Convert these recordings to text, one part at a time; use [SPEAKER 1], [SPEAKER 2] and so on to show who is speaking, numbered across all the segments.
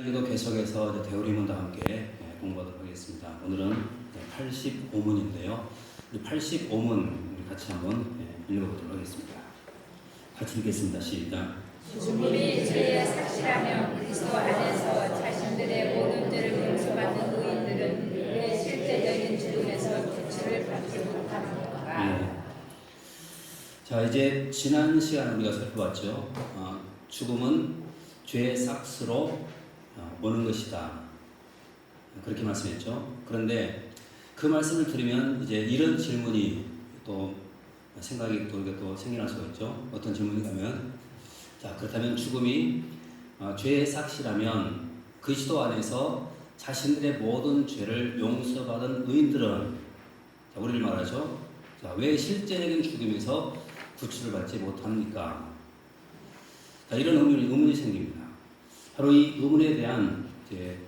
[SPEAKER 1] 기도 계속해서 이제 대우리문과 함께 공부하도록 하겠습니다. 오늘은 85문인데요. 우리 85문 우리 같이 한번 읽어보도록 하겠습니다. 같이 읽겠습니다. 시작.
[SPEAKER 2] 죽음이 죄의 삭시라면 그리스도 안에서 자신들의 모든 죄를 용서받는 의인들은 왜 실제적인 죽음에서 구출을 받지 못하는가?
[SPEAKER 1] 자, 이제 지난 시간 우리가 살펴봤죠. 죽음은 죄의 삭스로 오는 것이다. 그렇게 말씀했죠. 그런데 그 말씀을 들으면 이제 이런 질문이 또 생각이 또 생겨날 수가 있죠. 어떤 질문이냐면, 자, 그렇다면 죽음이 죄의 삭시라면 그리스도 안에서 자신들의 모든 죄를 용서받은 의인들은, 자, 우리를 말하죠. 자, 왜 실제적인 죽음에서 구출을 받지 못합니까? 자, 이런 의문이 생깁니다. 바로 이 의문에 대한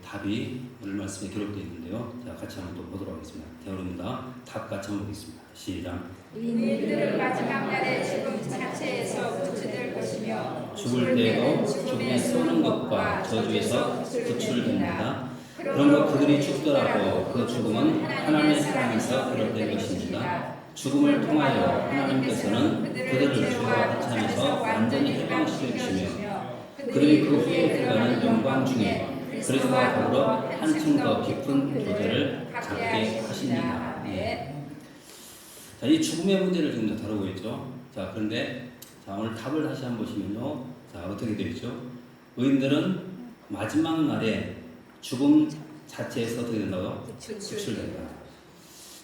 [SPEAKER 1] 답이 오늘 말씀에 기록되어 있는데요. 자, 같이 한번 또 보도록 하겠습니다. 대화입니다. 답 같이 한번 보겠습니다. 시작.
[SPEAKER 2] 의인들은 마지막 날에 죽음 자체에서 구출될 것이며
[SPEAKER 1] 죽을 때에도 죽음에 쏘는 것과 저주에서 구출됩니다. 그러므로 그들이 죽더라도 그 죽음은 하나님의 사랑에서 비롯된 것입니다. 죽음을 통하여 하나님께서는 그들을 죄와 비참에서 완전히 해방시켜 주시며 그들이 그 후에 들어가는 영광 중에 그리스도와 더불어 한층 더 깊은 교제를 갖게 하십니다. 자, 이 죽음의 문제를 지금 다루고 있죠. 자, 그런데 자, 오늘 답을 다시 한번 보시면요. 자, 어떻게 되어 있죠? 의인들은 마지막 날에 죽음 자체에서 어떻게 된다고요? 구출된다.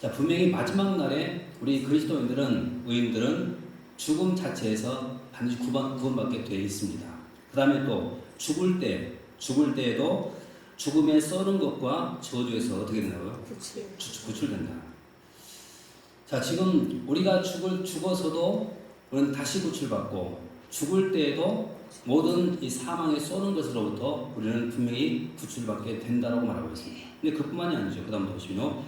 [SPEAKER 1] 자, 분명히 마지막 날에 우리 그리스도인들은, 의인들은 죽음 자체에서 반드시 구원받게 되어 있습니다. 그 다음에 또 죽을 때에도 죽음에 쏘는 것과 저주에서 어떻게 된다고요? 구출된다. 자, 지금 우리가 죽어서도 우리는 다시 구출받고, 죽을 때에도 모든 이 사망에 쏘는 것으로부터 우리는 분명히 구출받게 된다라고 말하고 있습니다. 근데 그뿐만이 아니죠. 그 다음 보시면요.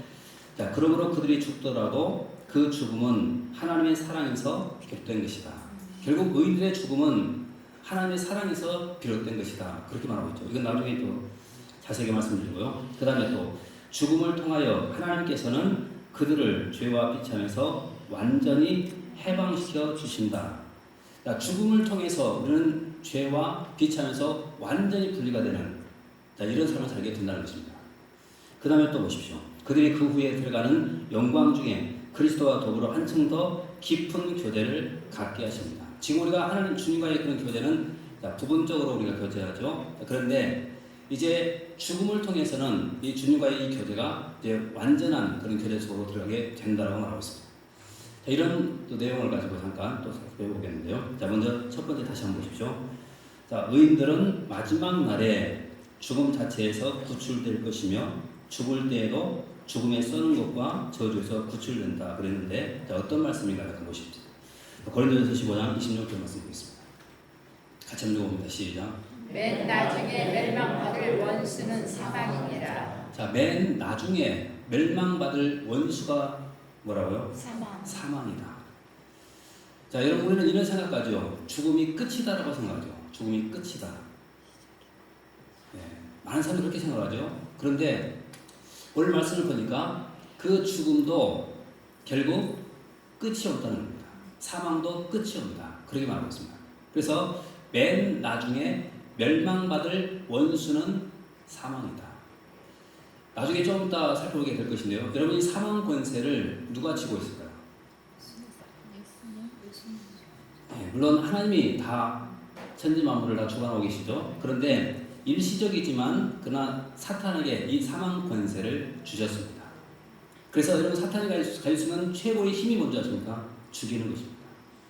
[SPEAKER 1] 자, 그러므로 그들이 죽더라도 그 죽음은 하나님의 사랑에서 비롯된 것이다. 결국 의인들의 죽음은 하나님의 사랑에서 비롯된 것이다. 그렇게 말하고 있죠. 이건 나중에 또 자세하게 말씀드리고요. 그 다음에 또 죽음을 통하여 하나님께서는 그들을 죄와 비참에서 완전히 해방시켜 주신다. 자, 죽음을 통해서 우리는 죄와 비참에서 완전히 분리가 되는, 자, 이런 삶을 살게 된다는 것입니다. 그 다음에 또 보십시오. 그들이 그 후에 들어가는 영광 중에 그리스도와 더불어 한층 더 깊은 교제를 갖게 하십니다. 지금 우리가 하나님 주님과의 그런 교제는 부분적으로 우리가 교제하죠. 그런데 이제 죽음을 통해서는 이 주님과의 이 교제가 이제 완전한 그런 교제 속으로 들어가게 된다라고 말하고 있습니다. 자, 이런 또 내용을 가지고 잠깐 또 살펴보겠는데요. 자, 먼저 첫 번째 다시 한번 보십시오. 자, 의인들은 마지막 날에 죽음 자체에서 구출될 것이며 죽을 때에도 죽음에 쏘는 것과 저주에서 구출된다 그랬는데, 자, 어떤 말씀인가 한번 보십시오. 고린도전서 15장 26절 말씀 보겠습니다. 같이 한번 읽어봅니다. 시작.
[SPEAKER 2] 맨 나중에 멸망받을 원수는 사망이니라.
[SPEAKER 1] 자, 맨 나중에 멸망받을 원수가 뭐라고요? 사망이다. 자, 여러분, 우리는 이런 생각까지요. 죽음이 끝이다라고 생각하죠. 죽음이 끝이다. 네, 많은 사람들이 그렇게 생각하죠. 그런데 오늘 말씀을 보니까 그 죽음도 결국 끝이 없다는 겁니다. 사망도 끝이 없다. 그렇게 말하고 있습니다. 그래서 맨 나중에 멸망받을 원수는 사망이다. 나중에 좀 이따 살펴보게 될 것인데요. 여러분, 이 사망 권세를 누가 쥐고 있을까요? 네, 물론 하나님이 다 천지 만물을 다 주관하고 계시죠. 그런데 일시적이지만 그러나 사탄에게 이 사망 권세를 주셨습니다. 그래서 여러분, 사탄이 가질 수 있는 최고의 힘이 뭔지 아십니까? 죽이는 것입니다.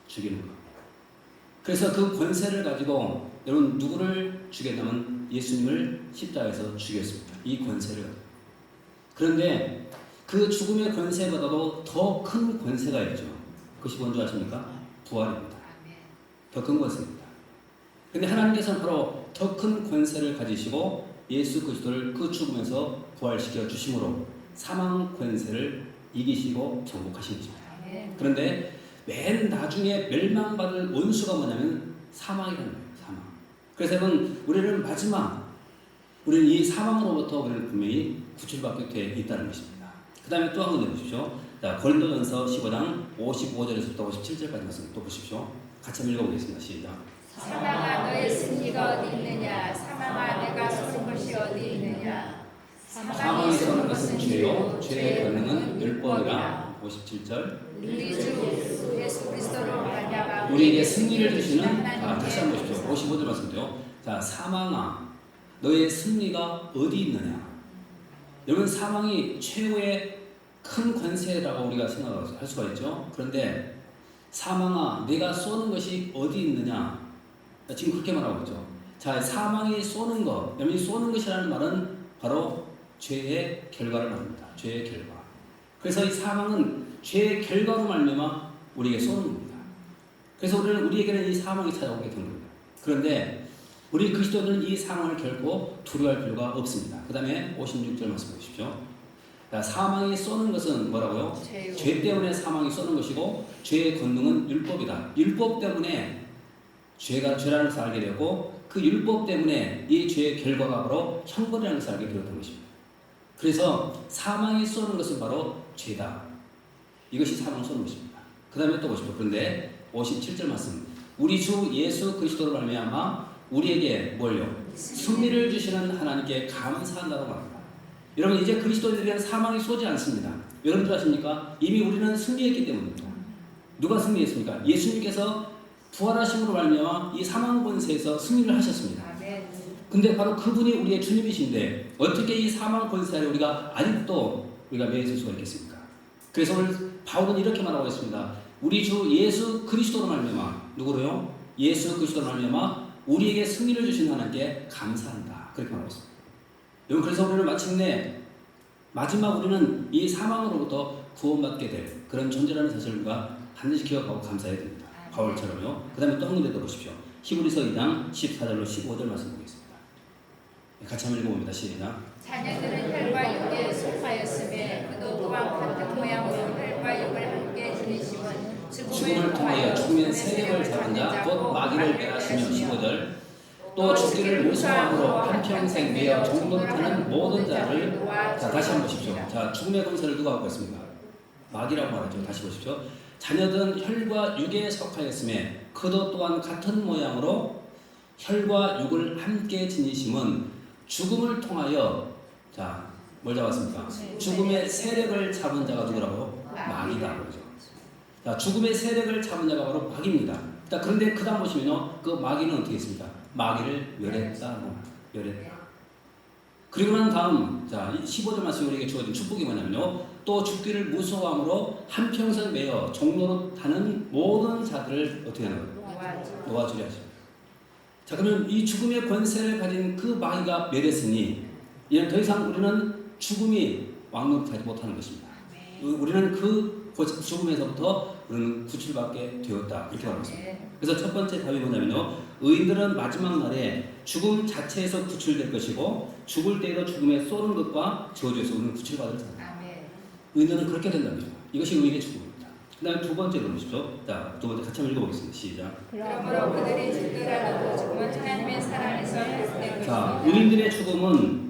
[SPEAKER 1] 죽이는 것. 그래서 그 권세를 가지고 여러분, 누구를 죽였냐면 예수님을 십자가에서 죽였습니다. 이 권세를 가지고. 그런데 그 죽음의 권세보다도 더 큰 권세가 있죠. 그것이 뭔지 아십니까? 부활입니다. 더 큰 권세입니다. 그런데 하나님께서는 바로 더 큰 권세를 가지시고 예수 그리스도를 그 죽음에서 부활시켜 주심으로 사망 권세를 이기시고 정복하신 것입니다. 그런데 맨 나중에 멸망받을 원수가 뭐냐면 사망이라는 거예요. 사망. 그래서 여러분, 우리는 마지막 우리는 이 사망으로부터 우리는 분명히 구출받게 돼 있다는 것입니다. 그 다음에 또 한 번 보십시오. 자, 고린도전서 15장 55절에서부터 57절까지 말씀 또 보십시오. 같이 한번 읽어보겠습니다. 시작.
[SPEAKER 2] 사망아 너의 승리가 어디 있느냐 사망아 내가 쏘는 것이 어디 있느냐
[SPEAKER 1] 사망이 쏘는 것은 죄요 죄의 권능은 율법이라. 57절.
[SPEAKER 2] 우리 주 예수 그리스도로 말미암아
[SPEAKER 1] 우리에게 승리를 주시는 다시 한번 보십시오. 55절 말씀도요. 자, 사망아 너의 승리가 어디 있느냐. 여러분 사망이 최후의 큰 권세라고 우리가 생각할 수가 있죠. 그런데 사망아 내가 쏘는 것이 어디 있느냐. 지금 그렇게 말하고 있죠. 자, 사망이 쏘는 것, 여러분 쏘는 것이라는 말은 바로 죄의 결과를 말합니다. 죄의 결과. 그래서 이 사망은 죄의 결과로 말미암아 우리에게 쏘는 겁니다. 그래서 우리에게는 이 사망이 찾아오게 된 겁니다. 그런데 우리 그리스도인은 이 사망을 결코 두려워할 필요가 없습니다. 그 다음에 56절 말씀 보십시오. 자, 사망이 쏘는 것은 뭐라고요? 죄 때문에 사망이 쏘는 것이고 죄의 권능은 율법이다. 율법 때문에 죄라는 것을 알게 되고 그 율법 때문에 이 죄의 결과가 바로 형벌이라는 것을 알게 되었던 것입니다. 그래서 사망이 쏘는 것은 바로 죄다. 이것이 사망을 쏘는 것입니다. 그 다음에 또 보십시오. 그런데 57절 말씀. 우리 주 예수 그리스도로 말미암아 우리에게 뭘요? 승리를 주시는 하나님께 감사한다고 말합니다. 여러분 이제 그리스도인에게는 사망이 쏘지 않습니다. 여러분들 아십니까? 이미 우리는 승리했기 때문입니다. 누가 승리했습니까? 예수님께서 부활하심으로 말미암아 이 사망 권세에서 승리를 하셨습니다. 근데 바로 그분이 우리의 주님이신데 어떻게 이 사망 권세 아래 우리가 아직도 우리가 매여 있을 수가 있겠습니까? 그래서 오늘 바울은 이렇게 말하고 있습니다. 우리 주 예수 그리스도로 말미암아 누구로요? 예수 그리스도로 말미암아 우리에게 승리를 주신 하나님께 감사한다. 그렇게 말하고 있습니다. 여러분 그래서 우리는 마침내 마지막 우리는 이 사망으로부터 구원받게 될 그런 존재라는 사실을 우리가 반드시 기억하고 감사해야 됩니다. 바울처럼요. 그 다음에 또 한 군데 더 보십시오. 히브리서 2장 14절로 15절 말씀 보겠습니다. 같이 한번 읽어봅니다. 시작.
[SPEAKER 2] 자녀들은 혈과 육에 속하였음에 그도 또한 같은 모양으로 혈과 육을 함께 지니심은
[SPEAKER 1] 죽음을 통하여 죽음의 세력을 잡은 자 곧 마귀를 멸하시며 15절 또 죽기를 무서워함으로 한평생 매여 종노릇하는 모든 자를. 자, 다시 한번 보십시오. 자, 죽음의 권세를 누가 갖고 있습니까? 마귀라고 말하죠. 다시 보십시오. 자녀들은 혈과 육에 속하였음에 그도 또한 같은 모양으로 혈과 육을 함께 지니심은 죽음을 통하여 자, 뭘 잡았습니까? 죽음의 세력을 잡은 자가 누구라고요? 마귀다 그러죠. 자, 죽음의 세력을 잡은 자가 바로 마귀입니다. 자, 그런데 그 다음 보시면요, 그 마귀는 어떻게 했습니까? 마귀를 멸했다. 멸했다. 그리고 난 다음, 자, 15절 말씀에 우리에게 주어진 축복이 뭐냐면요, 또 죽기를 무서워함으로 한평생 매여 종노릇하는 모든 자들을 어떻게 하는 거예요? 놓아주려 하죠. 자, 그러면 이 죽음의 권세를 가진 그 마귀가 멸했으니 이제 더 이상 우리는 죽음이 왕노릇하지 못하는 것입니다. 우리는 그 죽음에서부터 우리는 구출받게 되었다. 이렇게 말하고 있습니다. 그래서 첫 번째 답이 뭐냐면요, 의인들은 마지막 날에 죽음 자체에서 구출될 것이고 죽을 때에도 죽음에 쏘는 것과 저주에서 우리는 구출받을 사람. 의인들은 그렇게 된답니다. 이것이 의인의 죽음입니다. 그 다음에 두 번째로 보십시오. 자, 두 번째 같이 한번 읽어보겠습니다. 시작.
[SPEAKER 2] 그러므로 그들이 죽더라도 죽음은 하나님의 사랑에서 결정된 것이다.
[SPEAKER 1] 자, 의인들의 죽음은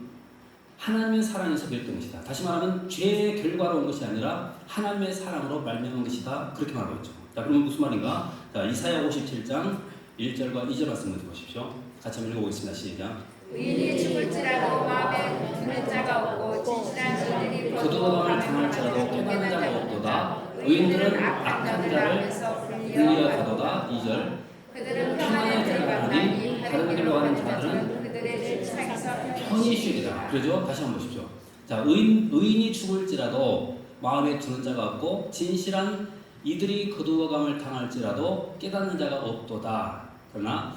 [SPEAKER 1] 하나님의 사랑에서 결정된 것이다. 다시 말하면 죄의 결과로 온 것이 아니라 하나님의 사랑으로 말미암은 것이다. 그렇게 말하고 있죠. 자, 그러면 무슨 말인가? 자, 이사야 57장 1절과 2절 말씀을 보십시오. 같이 한번 읽어보겠습니다. 시작.
[SPEAKER 2] 의인이 죽을지라도 마음에 드는 자가 없고 진실한 이들이
[SPEAKER 1] 거두어감을 당할지라도 깨닫는 자가 없도다. 의인들은 악한 자를 불리어 가도다. 2절.
[SPEAKER 2] 그들은 평안에 들어가나니
[SPEAKER 1] 다른 길로 가는 자들은
[SPEAKER 2] 그들의 책에서
[SPEAKER 1] 편히 쉬리라. 그러죠? 다시 한번 보십시오. 자, 의인이 죽을지라도 마음에 두는 자가 없고 진실한 이들이 거두어감을 당할지라도 깨닫는 자가 없도다. 그러나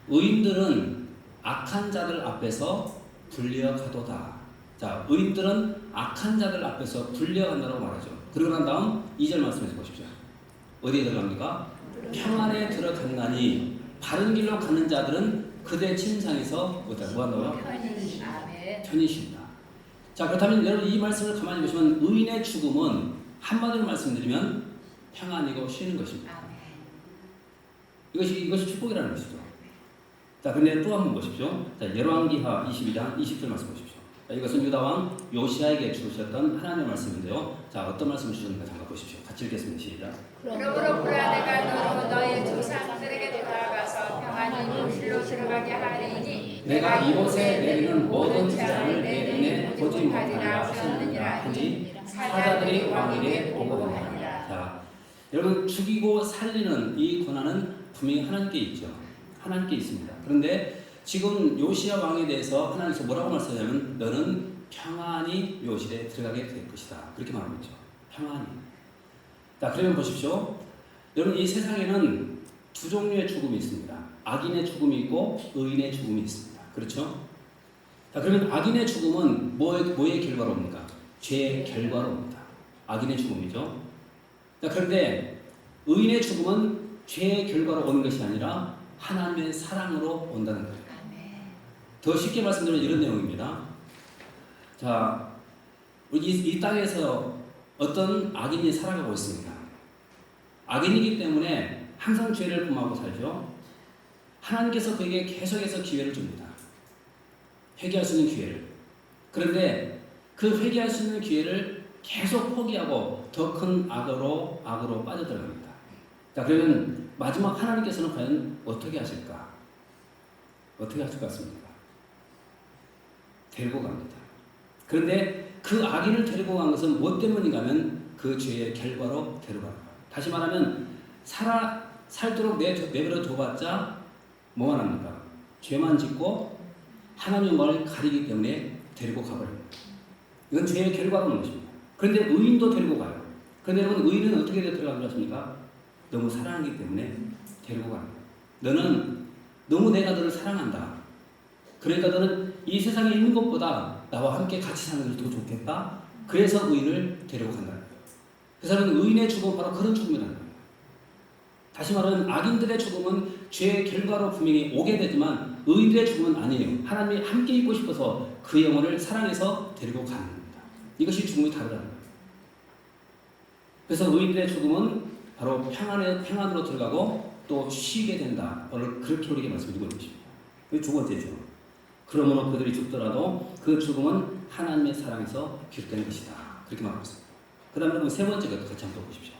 [SPEAKER 1] 의인들은 악한 자들 앞에서 불리어 가도다. 자, 의인들은 악한 자들 앞에서 불리어 간다고 말하죠. 그리고 난 다음 2절 말씀에서 보십시오. 어디에 들어갑니까? 평안에 들어간다니 바른 길로 가는 자들은 그대 침상에서 뭐 한다고요? 편히 쉰다. 자, 그렇다면 여러분 이 말씀을 가만히 보시면 의인의 죽음은 한마디로 말씀드리면 평안이고 쉬는 것입니다. 이것이 축복이라는 것이죠. 자, 근데 또 한 번 보십시오. 자, 열왕기하 22장 20절 말씀 보십시오. 자, 이것은 유다 왕 요시아에게 주셨던 하나님의 말씀인데요. 자, 어떤 말씀을 주셨는가 잠깐 보십시오. 같이 읽겠습니다. 시작.
[SPEAKER 2] 그러므로 보라 내가 너로 너의 조상들에게 되돌아가서 평안히 요실로 들어가게 하리니
[SPEAKER 1] 내가 이곳에 내리는 모든 재앙을 내 눈에 보지 못하리라 하셨느니라 하니 사자들이 왕에게 보고하니라. 자, 여러분 죽이고 살리는 이 권한은 분명히 하나님께 있죠. 하나님께 있습니다. 그런데 지금 요시야 왕에 대해서 하나님께서 뭐라고 말씀하냐면 너는 평안히 묘실에 들어가게 될 것이다. 그렇게 말하고 있죠. 평안히. 자, 그러면 보십시오. 여러분 이 세상에는 두 종류의 죽음이 있습니다. 악인의 죽음이 있고 의인의 죽음이 있습니다. 그렇죠? 자, 그러면 악인의 죽음은 뭐의 결과로 옵니까? 죄의 결과로 옵니다. 악인의 죽음이죠. 자, 그런데 의인의 죽음은 죄의 결과로 오는 것이 아니라 하나님의 사랑으로 온다는 거예요. 더 쉽게 말씀드리면 이런 내용입니다. 자, 이 땅에서 어떤 악인이 살아가고 있습니다. 악인이기 때문에 항상 죄를 범하고 살죠. 하나님께서 그에게 계속해서 기회를 줍니다. 회개할 수 있는 기회를. 그런데 그 회개할 수 있는 기회를 계속 포기하고 더 큰 악으로 빠져들어갑니다. 자, 그러면 마지막 하나님께서는 과연 어떻게 하실까? 어떻게 하실 것 같습니까? 데리고 갑니다. 그런데 그 악인을 데리고 간 것은 무엇 때문인가 하면 그 죄의 결과로 데려가는 거예요. 다시 말하면 살도록 내버려 둬봤자 뭐만 합니까? 죄만 짓고 하나님의 영광을 가리기 때문에 데리고 가버립니다. 이건 죄의 결과로 오는 것입니다. 그런데 의인도 데리고 가요. 그런데 여러분 의인은 어떻게 데려가는 것입니까? 너무 사랑하기 때문에 데리고 가는 거예요. 너는 너무 내가 너를 사랑한다. 그러니까 너는 이 세상에 있는 것보다 나와 함께 같이 사는 것이 더 좋겠다. 그래서 의인을 데리고 간다는 거예요. 그 사람은 의인의 죽음은 바로 그런 죽음이라는 거예요. 다시 말하면 악인들의 죽음은 죄의 결과로 분명히 오게 되지만 의인들의 죽음은 아니에요. 하나님이 함께 있고 싶어서 그 영혼을 사랑해서 데리고 가는 겁니다. 이것이 죽음이 다르다는 거예요. 그래서 의인들의 죽음은 바로 평안으로 들어가고 또 쉬게 된다. 오늘 그렇게 우리에게 말씀드리고 있습니다. 그 두 번째죠. 그러므로 그들이 죽더라도 그 죽음은 하나님의 사랑에서 기록되는 것이다. 그렇게 말하고 있습니다. 그 다음에 세 번째 것 같이 한번 보십시오.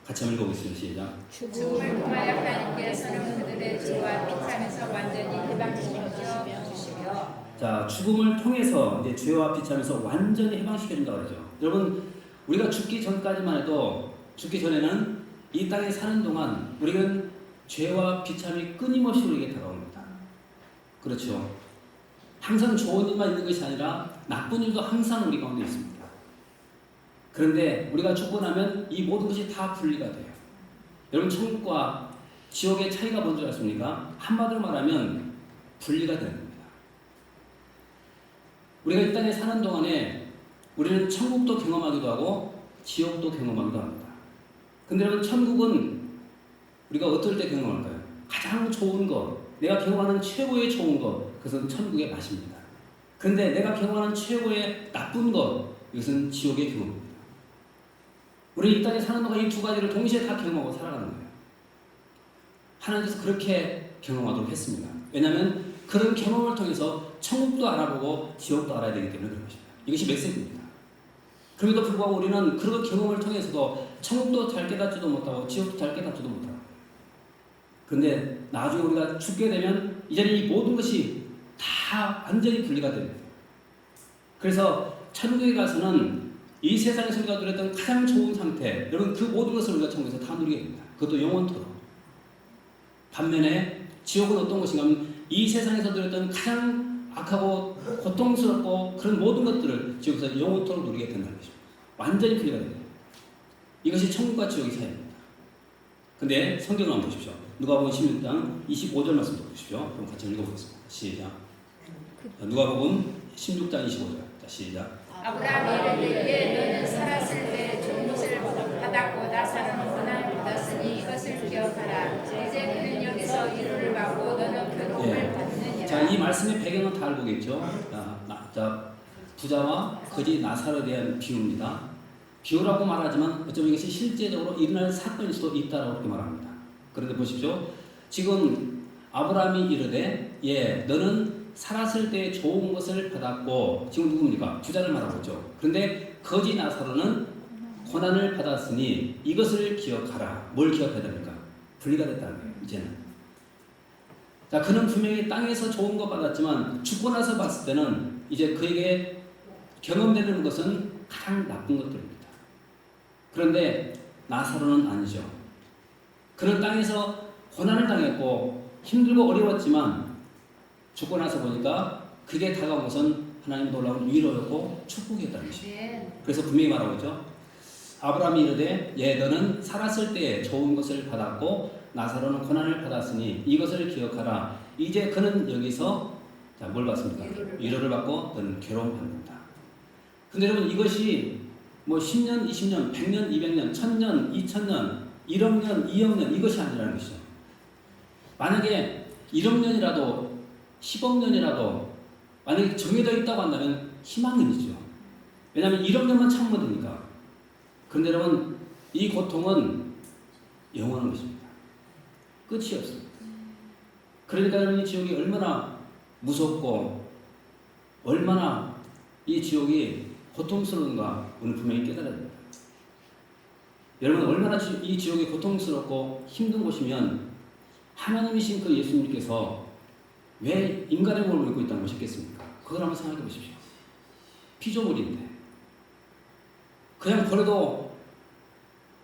[SPEAKER 1] 같이 한번 읽어보겠습니다. 시작.
[SPEAKER 2] 죽음을 통하여 하나님께서는 그들의 죄와 비참에서 완전히 해방시켜 주시며.
[SPEAKER 1] 자, 죽음을 통해서 이제 죄와 비참에서 완전히 해방시켜 준다고 그러죠. 여러분, 우리가 죽기 전까지만 해도 죽기 전에는 이 땅에 사는 동안 우리는 죄와 비참이 끊임없이 우리에게 다가옵니다. 그렇죠. 항상 좋은 일만 있는 것이 아니라 나쁜 일도 항상 우리 가운데 있습니다. 그런데 우리가 죽고 나면 이 모든 것이 다 분리가 돼요. 여러분, 천국과 지옥의 차이가 뭔지 아십니까? 한마디로 말하면 분리가 되는 겁니다. 우리가 이 땅에 사는 동안에 우리는 천국도 경험하기도 하고 지옥도 경험하기도 합니다. 근데 여러분, 천국은 우리가 어떨 때 경험할까요? 가장 좋은 것, 내가 경험하는 최고의 좋은 것, 그것은 천국의 맛입니다. 그런데 내가 경험하는 최고의 나쁜 것, 이것은 지옥의 경험입니다. 우리 이 땅에 사는 동안 이 두 가지를 동시에 다 경험하고 살아가는 거예요. 하나님께서 그렇게 경험하도록 했습니다. 왜냐하면 그런 경험을 통해서 천국도 알아보고 지옥도 알아야 되기 때문에 그런 것입니다. 이것이 메시지입니다. 그럼에도 불구하고 우리는 그런 경험을 통해서도 천국도 잘 깨닫지도 못하고 지옥도 잘 깨닫지도 못하고, 그런데 나중에 우리가 죽게 되면 이제는 이 모든 것이 다 완전히 분리가 됩니다. 그래서 천국에 가서는 이 세상에서 우리가 누렸던 가장 좋은 상태, 여러분 그 모든 것을 우리가 천국에서 다 누리게 됩니다. 그것도 영원토록. 반면에 지옥은 어떤 것인가 하면 이 세상에서 누렸던 가장 악하고 고통스럽고 그런 모든 것들을 지옥에서 영원토록 누리게 된다는 것입니다. 완전히 분리가 됩니다. 이것이 천국과 지옥의 차이입니다. 근데 성경을 한번 보십시오. 누가복음 16장 25절 말씀 보십시오. 그럼 같이 읽어보겠습니다. 시작. 누가복음 16장 25절. 자, 시작.
[SPEAKER 2] 아브라함이 이르되 너는 살았을 때 종못을 받았고 나사로는 고난을 받았으니 이것을 기억하라. 이제 그는 여기서 위로를 받고 너는 괴로움을 받느니라.
[SPEAKER 1] 자, 이 말씀의 배경은 다 알고 계시죠? 자, 부자와 거지 나사로에 대한 비유입니다. 비유라고 말하지만 어쩌면 이것이 실제적으로 일어날 사건일 수도 있다라고 그렇게 말합니다. 그런데 보십시오. 지금 아브라함이 이르되 너는 살았을 때 좋은 것을 받았고, 지금 누굽니까? 부자를 말하고 있죠. 그런데 거지 나사로는 고난을 받았으니 이것을 기억하라. 뭘 기억해야 됩니까? 분리가 됐다는 거예요. 이제는. 자, 그는 분명히 땅에서 좋은 거 받았지만 죽고 나서 봤을 때는 이제 그에게 경험되는 것은 가장 나쁜 것들입니다. 그런데 나사로는 아니죠. 그는 땅에서 고난을 당했고 힘들고 어려웠지만 죽고 나서 보니까 그게 다가온 것은 하나님 놀라운 위로였고 축복이었다는 것입니다. 그래서 분명히 말하고 있죠. 아브라함이 이르되 너는 살았을 때에 좋은 것을 받았고 나사로는 고난을 받았으니 이것을 기억하라. 이제 그는 여기서 뭘 받습니까? 위로를 받고 너는 괴로움 받는다. 근데 여러분, 이것이 뭐 10년, 20년, 100년, 200년, 1000년, 2000년, 1억 년, 2억 년 이것이 아니라는 것이죠. 만약에 1억 년이라도 10억 년이라도 만약에 정해져 있다고 한다면 희망론이죠. 왜냐하면 1억 년만 참으면 되니까. 그런데 여러분, 이 고통은 영원한 것입니다. 끝이 없습니다. 그러니까 여러분, 이 지옥이 얼마나 무섭고 얼마나 이 지옥이 고통스러운가 우리는 분명히 깨달아야 됩니다. 여러분, 얼마나 이 지옥이 고통스럽고 힘든 곳이면 하나님이신 그 예수님께서 왜 인간의 몸을 입고 있다는 것이겠습니까? 그걸 한번 생각해 보십시오. 피조물인데 그냥 버려도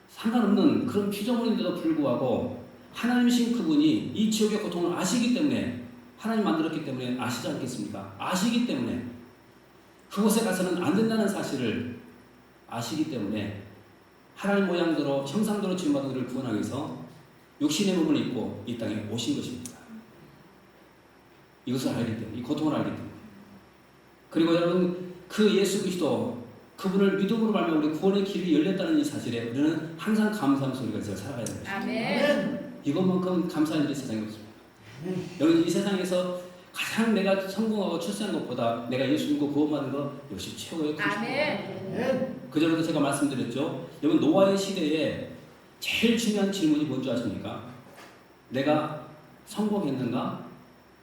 [SPEAKER 1] 상관없는 그런 피조물인데도 불구하고 하나님이신 그분이 이 지옥의 고통을 아시기 때문에, 하나님 만들었기 때문에 아시지 않겠습니까? 아시기 때문에 그곳에 가서는 안 된다는 사실을 아시기 때문에 하나님 모양대로 형상대로 지음받은 우리를 구원하기 위해서 육신의 몸을 입고 이 땅에 오신 것입니다. 이것을 알기 때문에, 이 고통을 알기 때문에. 그리고 여러분, 그 예수 그리스도 그분을 믿음으로 말하면 우리 구원의 길이 열렸다는 이 사실에 우리는 항상 감사하면서 우리가 살아가야 됩니다.
[SPEAKER 2] 아멘.
[SPEAKER 1] 이것만큼 감사한 일이 세상에 없습니다. 여기 이 세상에서 가장 내가 성공하고 출세한 것보다 내가 예수 믿고 구원받는 것 역시 최고의 것입니다.
[SPEAKER 2] 아멘.
[SPEAKER 1] 그전에도 제가 말씀드렸죠. 여러분, 노아의 시대에 제일 중요한 질문이 뭔지 아십니까? 내가 성공했는가?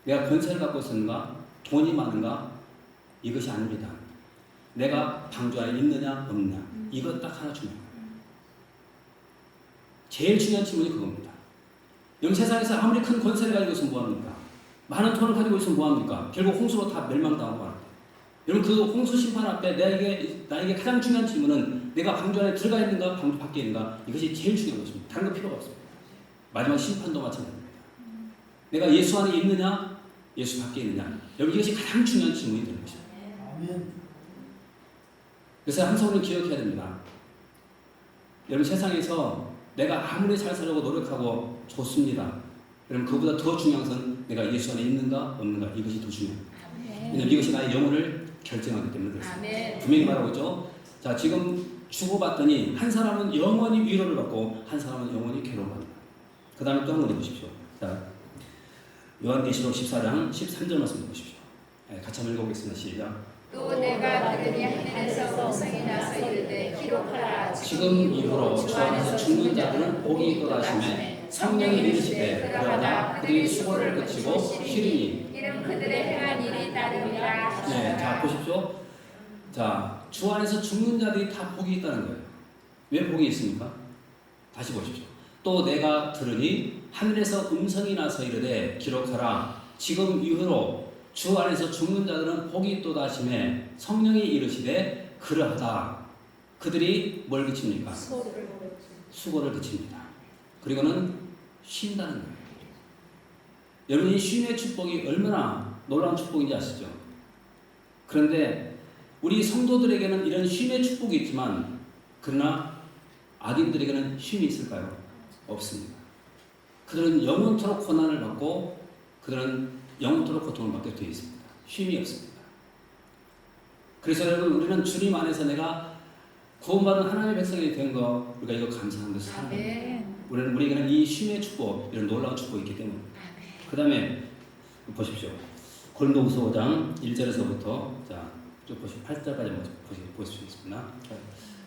[SPEAKER 1] 내가 권세를 갖고 있었는가? 돈이 많은가? 이것이 아닙니다. 내가 방주 안에 있느냐 없느냐, 이것 딱 하나 중요합니다. 제일 중요한 질문이 그겁니다. 여러분, 세상에서 아무리 큰 권세를 가지고 있으면 뭐합니까? 많은 돈을 가지고 있으면 뭐합니까? 결국 홍수로 다 멸망당하고 말합니다. 여러분, 그 홍수 심판 앞에 나에게 가장 중요한 질문은 내가 방주 안에 들어가 있는가 방주 밖에 있는가, 이것이 제일 중요한 것입니다. 다른 거 필요가 없습니다. 마지막 심판도 마찬가지입니다. 내가 예수 안에 있느냐 예수 밖에 있느냐, 여러분, 이것이 가장 중요한 질문이 되는 것입니다. 그래서 항상 우리는 기억해야 됩니다. 여러분, 세상에서 내가 아무리 잘 살려고 노력하고 좋습니다. 여러분, 그보다 더 중요한 것은 내가 예수 안에 있는가 없는가, 이것이 더 중요합니다. 왜냐하면 이것이 나의 영혼을 결정하기 때문에 그렇습니다. 분명히 말하고 있죠. 자, 지금 주고받더니 한 사람은 영원히 위로를 받고 한 사람은 영원히 괴로움을 받는다. 그 다음에 또 한 번 보십시오. 자, 요한계시록 14장 13절 말씀 보십시오. 같이 한번 읽어보겠습니다. 시작.
[SPEAKER 2] 또 내가 들으니 하늘에서 음성이 나서 이르되 기록하라.
[SPEAKER 1] 지금 이후로 주 안에서 죽는 자들은 복이 또다심에 성령이 이르시되 그러하다 그들이 수고를 그치고 쉬리니.
[SPEAKER 2] 이는 그들의 행한 일이 따름이라.
[SPEAKER 1] 네, 자 보십시오. 자, 주 안에서 죽는 자들이 다 복이 있다는 거예요. 왜 복이 있습니까? 다시 보십시오. 또 내가 들으니 하늘에서 음성이 나서 이르되 기록하라. 지금 이후로 주 안에서 죽는 자들은 복이 또다심에 성령이 이르시되 그러하다. 그들이 뭘 그칩니까? 수고를 그칩니다. 그리고는 쉰다는 거예요. 여러분, 이 쉼의 축복이 얼마나 놀라운 축복인지 아시죠? 그런데 우리 성도들에게는 이런 쉼의 축복이 있지만, 그러나 악인들에게는 쉼이 있을까요? 없습니다. 그들은 영원토록 고난을 받고 그들은 영원토록 고통을 받게 되어 있습니다. 쉼이 없습니다. 그래서 여러분, 우리는 주님 안에서 내가 구원받은 하나님의 백성이 된 거, 우리가 이거 감사한 것을 사랑합니다. 우리에게는 이 쉼의 축복, 이런 놀라운 축복이 있기 때문에. 그 다음에 보십시오. 고린도후서 5장 1절에서부터 자, 쭉 보시고 8절까지 보실 수 있습니다.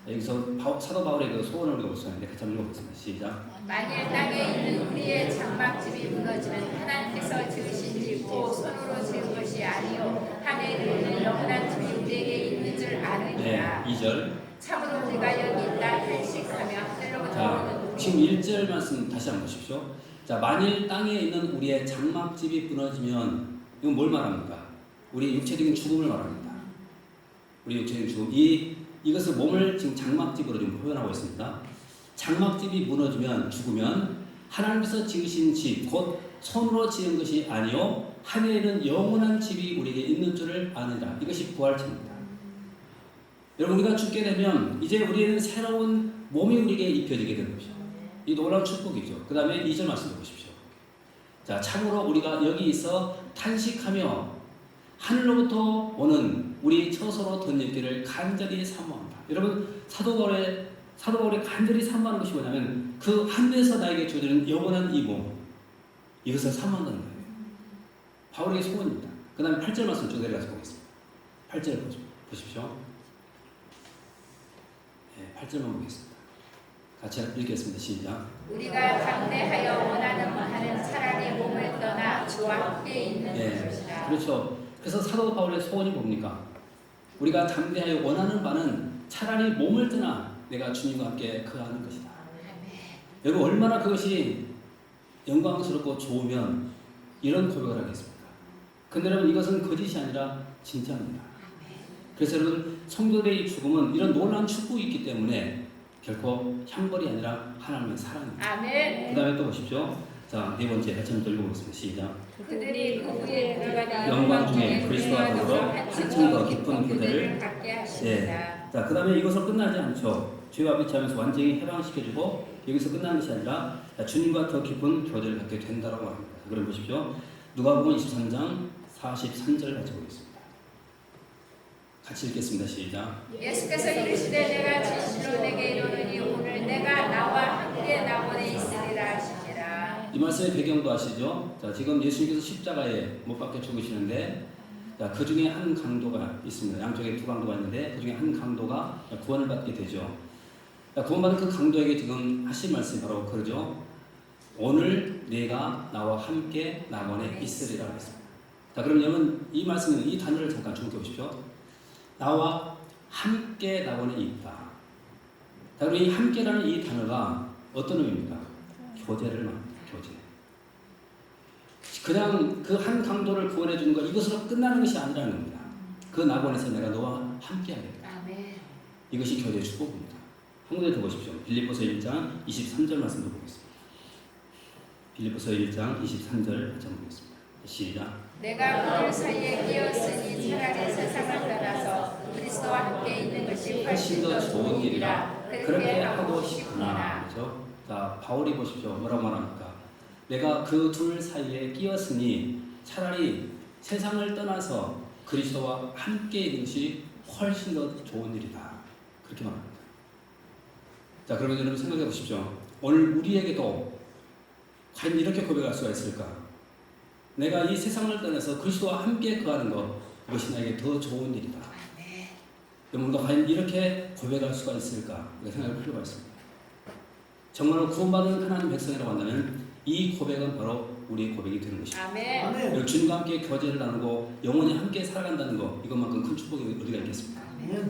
[SPEAKER 1] 여기서 사도 바울의 그 소원을 읽어보시는데 같이 한번 읽어보겠습니다. 시작.
[SPEAKER 2] 만일 땅에 있는 우리의 장막집이 무너지면 하나님께서 지으신 집고 손으로 지은 것이 아니요 하늘에 있는 영원한 집이 우리에게 있는 줄 아느니라.
[SPEAKER 1] 네, 2절.
[SPEAKER 2] 참으로 우리가 여기 있다 탄식하며 하늘로부터
[SPEAKER 1] 자,
[SPEAKER 2] 오는
[SPEAKER 1] 지금 1절 말씀 다시 한번 보십시오. 자, 만일 땅에 있는 우리의 장막집이 무너지면 이건 뭘 말합니까? 우리 육체적인 죽음을 말합니다. 우리 육체적인 죽음. 이것을 몸을 지금 장막집으로 지금 표현하고 있습니다. 장막집이 무너지면 죽으면 하나님께서 지으신 집, 곧 손으로 지은 것이 아니요 하늘에는 영원한 집이 우리에게 있는 줄을 아느니라. 이것이 부활체입니다. 여러분, 우리가 죽게 되면 이제 우리에는 새로운 몸이 우리에게 입혀지게 되는 것이죠. 이 놀라운 축복이죠. 그 다음에 2절 말씀 보십시오. 자, 참으로 우리가 여기 있어 탄식하며 하늘로부터 오는 우리 처소로 덧입기를 간절히 사모한다. 여러분, 사도 바울이 간절히 사모하는 것이 뭐냐면 그 하늘에서 나에게 주어지는 영원한 이 몸, 이것을 사모한다는 거예요. 바울의 소원입니다. 그 다음에 8절 말씀 쭉 내려가서 보겠습니다. 8절 보십시오. 네, 8절만 보겠습니다. 같이 읽겠습니다. 시작.
[SPEAKER 2] 우리가 담대하여 원하는 바는 차라리 몸을 떠나 주와 함께 있는 것이라.
[SPEAKER 1] 그렇죠. 그래서 사도 바울의 소원이 뭡니까? 우리가 담대하여 원하는 바는 차라리 몸을 떠나 내가 주님과 함께 거하는 것이다. 여러분, 얼마나 그것이 영광스럽고 좋으면 이런 고백을 하겠습니까? 근데 여러분, 이것은 거짓이 아니라 진짜입니다. 그래서 여러분, 성도들의 죽음은 이런 놀라운 축복이 있기 때문에 결코 형벌이 아니라 하나님의 사랑입니다.
[SPEAKER 2] 아멘.
[SPEAKER 1] 그 다음에 또 보십시오. 자, 네 번째 같이 한번 읽어보겠습니다. 시작.
[SPEAKER 2] 그들이 그 후에 들어가니
[SPEAKER 1] 영광 중에 그리스도와 더불어 한층 더 깊은 교제를
[SPEAKER 2] 갖게 하십니다.
[SPEAKER 1] 자, 그 다음에 이것으로 끝나지 않죠. 죄와 비치하면서 완전히 해방시켜주고 여기서 끝나는 것이 아니라 주님과 더 깊은 교제를 갖게 된다고 합니다. 그럼 보십시오. 누가복음 23장 43절 같이 보겠습니다. 같이 읽겠습니다. 시작.
[SPEAKER 2] 예수께서 이르시되 내가 진실로 내게 이르노니 오늘 내가 나와 함께 낙원에 있으리라 하시니라.
[SPEAKER 1] 이 말씀의 배경도 아시죠? 자, 지금 예수님께서 십자가에 못 박혀 죽으시는데, 자, 그 중에 한 강도가 있습니다. 양쪽에 두 강도가 있는데 그 중에 한 강도가 구원을 받게 되죠. 자, 구원받은 그 강도에게 지금 하신 말씀이 바로 그러죠. 오늘 내가 나와 함께 낙원에 있으리라 했습니다. 자, 그럼 여러분, 이 말씀은 이 단어를 잠깐 주목해 보십시오. 나와 함께 낙원에 있다. 자, 그럼 이 함께라는 이 단어가 어떤 의미입니까? 교제를 말합니다. 교제. 그냥 그 한 강도를 구원해 주는 것, 이것으로 끝나는 것이 아니라는 겁니다. 그 낙원에서 내가 너와 함께 하겠다.
[SPEAKER 2] 아멘.
[SPEAKER 1] 이것이 교제의 축복입니다. 한 군데 더 보십시오. 빌립보서 1장 23절 말씀도 보겠습니다. 빌립보서 1장 23절 같이 한번 보겠습니다. 시작.
[SPEAKER 2] 내가 그들 사이에 끼었으니 차라리 세상을 떠나서 그리스도와 함께 있는 것이
[SPEAKER 1] 훨씬 더 좋은 일이라 그렇게 하고 싶구나. 그렇죠? 자, 바울이 보십시오. 뭐라고 말합니까? 내가 그 둘 사이에 끼었으니 차라리 세상을 떠나서 그리스도와 함께 있는 것이 훨씬 더 좋은 일이다. 그렇게 말합니다. 자, 그러면 여러분 생각해 보십시오. 오늘 우리에게도 과연 이렇게 고백할 수가 있을까? 내가 이 세상을 떠나서 그리스도와 함께 거하는 것, 이것이 나에게 더 좋은 일이다. 여러분도 과연 이렇게 고백할 수가 있을까? 생각할 필요가 있습니다. 정말로 구원받은 하나님 백성이라고 한다면 이 고백은 바로 우리의 고백이 되는 것입니다.
[SPEAKER 2] 아멘.
[SPEAKER 1] 주님과 함께 교제를 나누고 영원히 함께 살아간다는 것, 이것만큼 큰 축복이 어디가 있겠습니까?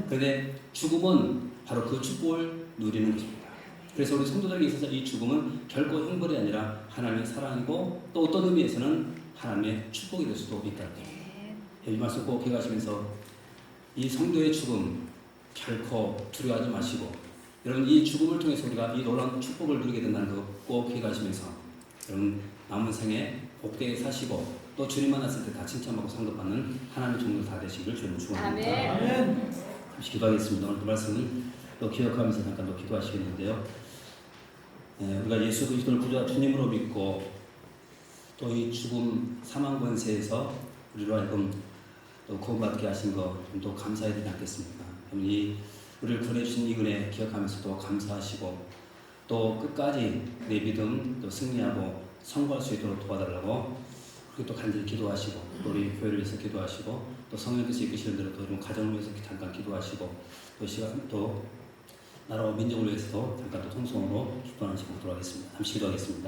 [SPEAKER 1] 그런데 죽음은 바로 그 축복을 누리는 것입니다. 그래서 우리 성도들에게 있어서 이 죽음은 결코 형벌이 아니라 하나님의 사랑이고 또 어떤 의미에서는 하나님의 축복이 될 수도 있다는 거예요. 이 말씀 꼭 기억하시면서 이 성도의 죽음 결코 두려워하지 마시고, 여러분 이 죽음을 통해서 우리가 이 놀라운 축복을 누리게 된다는 거 꼭 기억하시면서 여러분 남은 생에 복되게 사시고 또 주님 만났을 때 다 칭찬받고 상급받는 하나님의 종들 다 되시기를 주님 축원합니다.
[SPEAKER 2] 아멘.
[SPEAKER 1] 잠시 기도하겠습니다. 오늘 그 말씀은 또 기억하면서 잠깐 또 기도하시겠는데요. 우리가 예수 그리스도를 구주와 주님으로 믿고 또 이 죽음 사망 권세에서 우리로 하여금 또 구원받게 하신 거 또 감사해야 되지 않겠습니까? 이 우리를 구원해 주신 이 은혜 기억하면서 또 감사하시고 또 끝까지 내 믿음 또 승리하고 성공할 수 있도록 도와달라고 그리고 또 간절히 기도하시고 또 우리 교회를 위해서 기도하시고 또 성령께서 이끄시는 대로 또 가정을 위해서 잠깐 기도하시고 또 시간 또 나라와 민족을 위해서도 잠깐 또 통성으로 기도하는 시간 보도록 하겠습니다. 잠시 기도하겠습니다.